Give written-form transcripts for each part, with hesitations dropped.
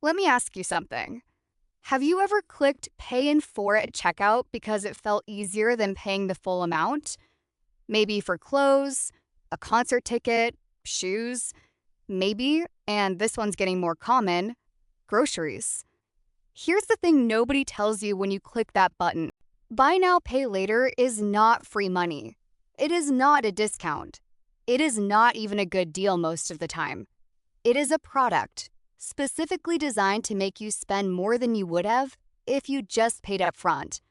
Let me ask you something. Have you ever clicked Pay in 4 at checkout because it felt easier than paying the full amount? Maybe for clothes, a concert ticket, shoes, maybe, and this one's getting more common, groceries. Here's the thing nobody tells you when you click that button. Buy now, pay later is not free money. It is not a discount. It is not even a good deal most of the time. It is a product specifically designed to make you spend more than you would have if you just paid up front.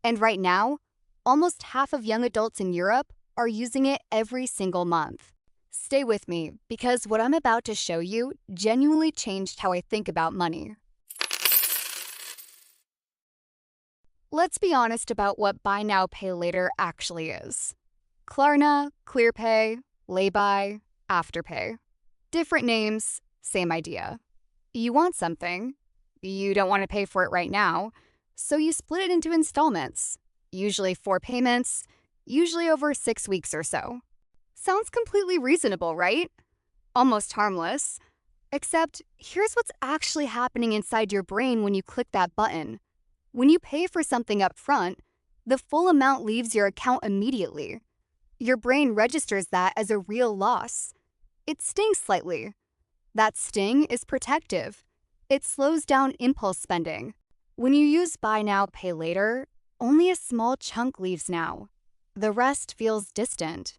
And right now, almost half of young adults in Europe are using it every single month. Stay with me because what I'm about to show you genuinely changed how I think about money. Let's be honest about what Buy Now, Pay Later actually is. Klarna, ClearPay, Lay-By, Afterpay. Different names, same idea. You want something, you don't want to pay for it right now, so you split it into installments, usually 4 payments, usually over 6 weeks or so. Sounds completely reasonable, right? Almost harmless. Except, here's what's actually happening inside your brain when you click that button. When you pay for something up front, the full amount leaves your account immediately. Your brain registers that as a real loss. It stings slightly. That sting is protective. It slows down impulse spending. When you use Buy Now, Pay Later, only a small chunk leaves now. The rest feels distant,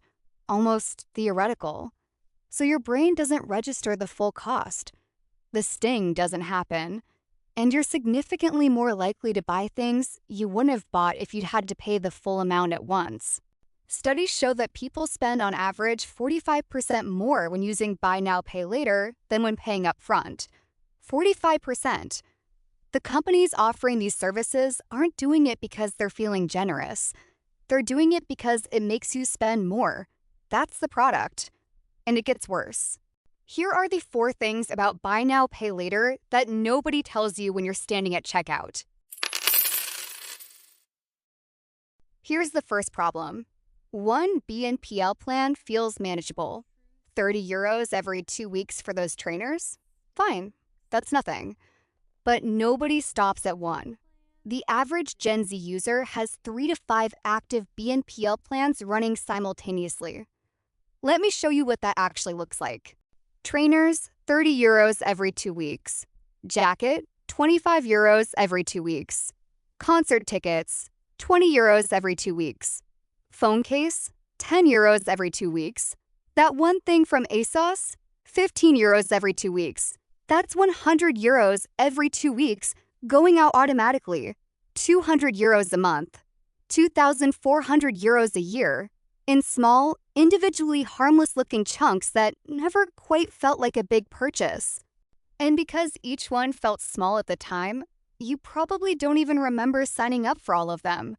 almost theoretical. So your brain doesn't register the full cost. The sting doesn't happen. And you're significantly more likely to buy things you wouldn't have bought if you'd had to pay the full amount at once. Studies show that people spend on average 45% more when using Buy Now, Pay Later than when paying up front. 45%. The companies offering these services aren't doing it because they're feeling generous. They're doing it because it makes you spend more. That's the product. And it gets worse. Here are the 4 things about Buy Now, Pay Later that nobody tells you when you're standing at checkout. Here's the first problem. One BNPL plan feels manageable. 30 euros every 2 weeks for those trainers? Fine, that's nothing. But nobody stops at 1. The average Gen Z user has 3 to 5 active BNPL plans running simultaneously. Let me show you what that actually looks like. Trainers, 30 euros every 2 weeks. Jacket, 25 euros every 2 weeks. Concert tickets, 20 euros every 2 weeks. Phone case, 10 euros every 2 weeks. That one thing from ASOS, 15 euros every 2 weeks. That's 100 euros every 2 weeks going out automatically. 200 euros a month. 2,400 euros a year. In small, individually harmless-looking chunks that never quite felt like a big purchase. And because each one felt small at the time, you probably don't even remember signing up for all of them.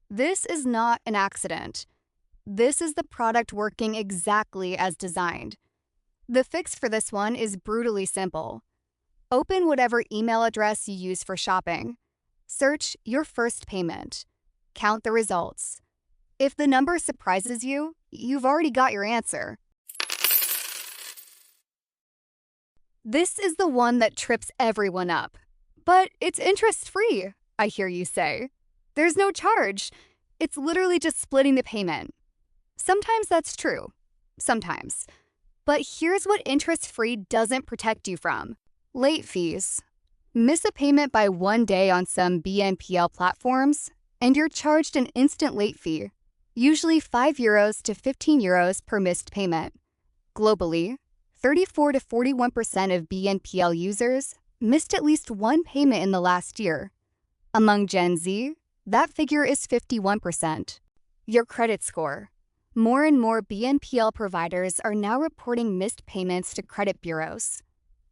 This is not an accident. This is the product working exactly as designed. The fix for this one is brutally simple. Open whatever email address you use for shopping. Search your first payment. Count the results. If the number surprises you, you've already got your answer. This is the one that trips everyone up. But it's interest-free, I hear you say. There's no charge. It's literally just splitting the payment. Sometimes that's true. Sometimes. But here's what interest-free doesn't protect you from. Late fees. Miss a payment by 1 day on some BNPL platforms, and you're charged an instant late fee. Usually 5 euros to 15 euros per missed payment. Globally, 34 to 41% of BNPL users missed at least one payment in the last year. Among Gen Z, that figure is 51%. Your credit score. More and more BNPL providers are now reporting missed payments to credit bureaus.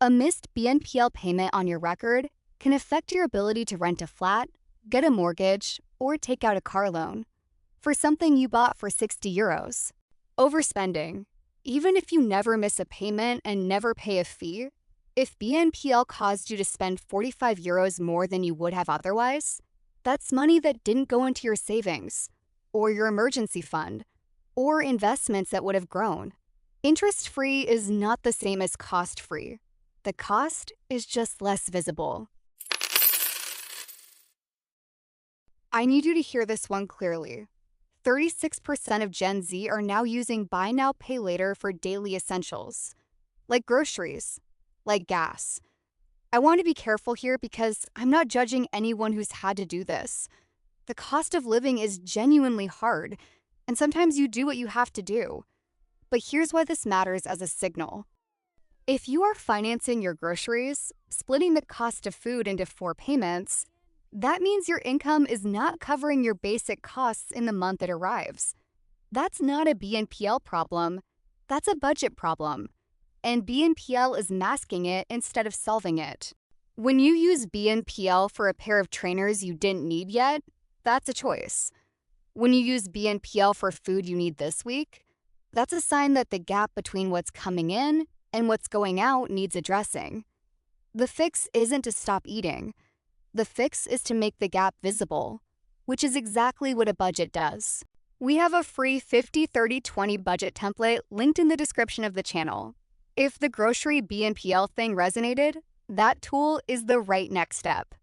A missed BNPL payment on your record can affect your ability to rent a flat, get a mortgage, or take out a car loan. For something you bought for 60 euros. Overspending. Even if you never miss a payment and never pay a fee, if BNPL caused you to spend 45 euros more than you would have otherwise, that's money that didn't go into your savings, or your emergency fund, or investments that would have grown. Interest-free is not the same as cost-free. The cost is just less visible. I need you to hear this one clearly. 36% of Gen Z are now using Buy Now, Pay Later for daily essentials, like groceries, like gas. I want to be careful here because I'm not judging anyone who's had to do this. The cost of living is genuinely hard, and sometimes you do what you have to do. But here's why this matters as a signal. If you are financing your groceries, splitting the cost of food into 4 payments, that means your income is not covering your basic costs in the month it arrives. That's not a BNPL problem, that's a budget problem. And BNPL is masking it instead of solving it. When you use BNPL for a pair of trainers you didn't need yet, that's a choice. When you use BNPL for food you need this week, that's a sign that the gap between what's coming in and what's going out needs addressing. The fix isn't to stop eating. The fix is to make the gap visible, which is exactly what a budget does. We have a free 50-30-20 budget template linked in the description of the channel. If the grocery BNPL thing resonated, that tool is the right next step.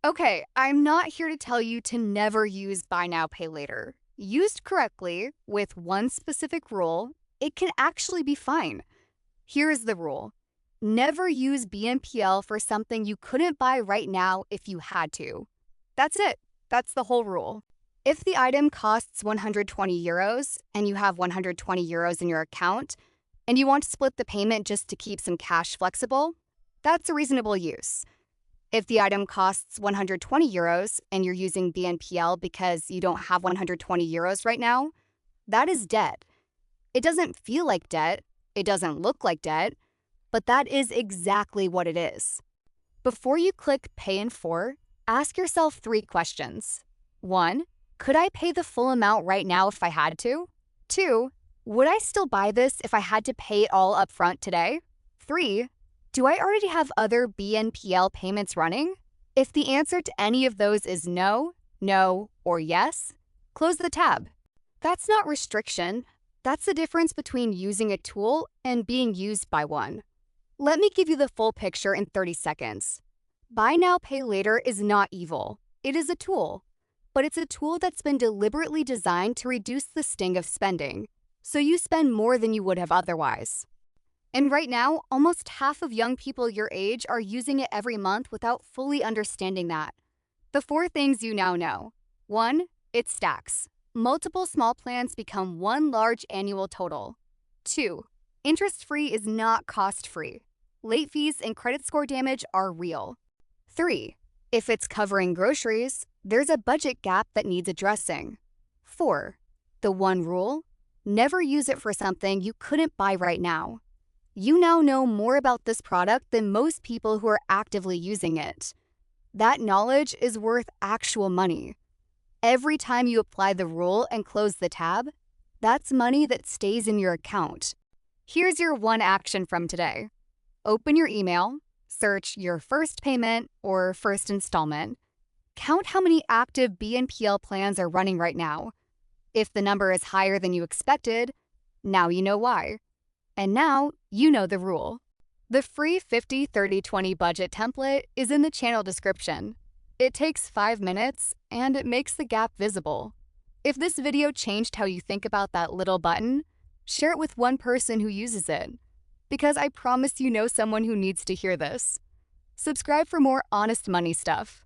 Okay, I'm not here to tell you to never use Buy Now, Pay Later. Used correctly, with one specific rule, it can actually be fine. Here is the rule. Never use BNPL for something you couldn't buy right now if you had to. That's it. That's the whole rule. If the item costs 120 euros and you have 120 euros in your account, and you want to split the payment just to keep some cash flexible, that's a reasonable use. If the item costs 120 euros and you're using BNPL because you don't have 120 euros right now, that is debt. It doesn't feel like debt, it doesn't look like debt, but that is exactly what it is. Before you click Pay in 4, ask yourself 3 questions. 1. Could I pay the full amount right now if I had to? 2. Would I still buy this if I had to pay it all up front today? 3. Do I already have other BNPL payments running? If the answer to any of those is no, no, or yes, close the tab. That's not restriction. That's the difference between using a tool and being used by one. Let me give you the full picture in 30 seconds. Buy Now, Pay Later is not evil. It is a tool. But it's a tool that's been deliberately designed to reduce the sting of spending, so you spend more than you would have otherwise. And right now, almost half of young people your age are using it every month without fully understanding that. The 4 things you now know. 1. It stacks. Multiple small plans become one large annual total. 2. Interest-free is not cost-free. Late fees and credit score damage are real. 3. If it's covering groceries, there's a budget gap that needs addressing. 4. The one rule: never use it for something you couldn't buy right now. You now know more about this product than most people who are actively using it. That knowledge is worth actual money. Every time you apply the rule and close the tab, that's money that stays in your account. Here's your one action from today. Open your email, search your first payment or first installment. Count how many active BNPL plans are running right now. If the number is higher than you expected, now you know why. And now you know the rule. The free 50-30-20 budget template is in the channel description. It takes 5 minutes and it makes the gap visible. If this video changed how you think about that little button, share it with one person who uses it, because I promise you know someone who needs to hear this. Subscribe for more honest money stuff.